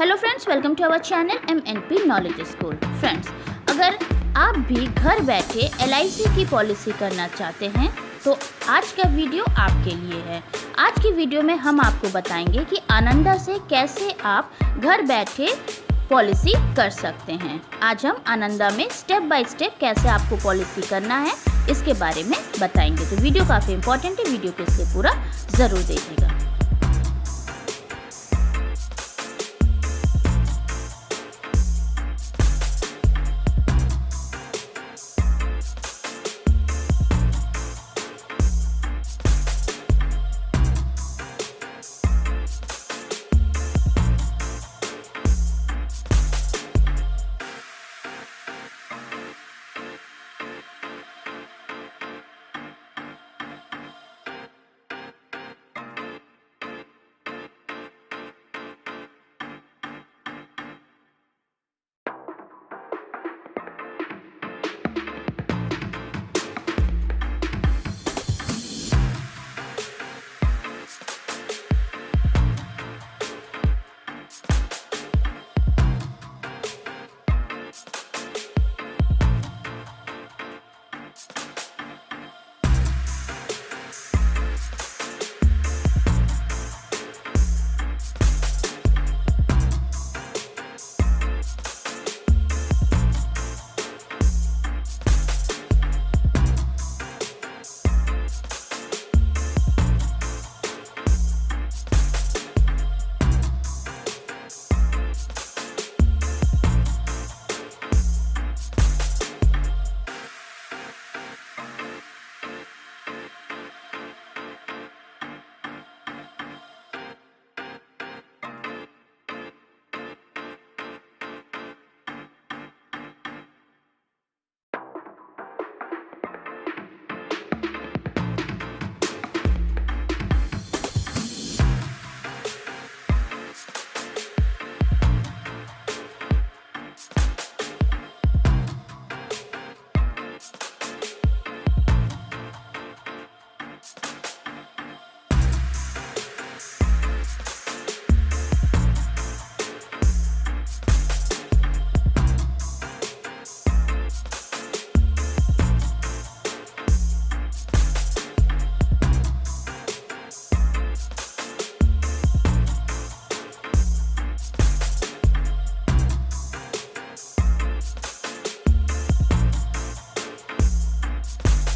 Hello friends, welcome to our channel MNP knowledge school. Friends, अगर आप भी घर बैठे LIC की पॉलिसी करना चाहते हैं तो आज का वीडियो आपके लिए है। आज की वीडियो में हम आपको बताएंगे कि आनंदा से कैसे आप घर बैठे पॉलिसी कर सकते हैं। आज हम आनंदा में स्टेप बाय स्टेप कैसे आपको पॉलिसी करना है इसके बारे में बताएंगे। तो वीडियो काफ़ी इंपॉर्टेंट है, वीडियो को इसलिए पूरा ज़रूर देखिएगा।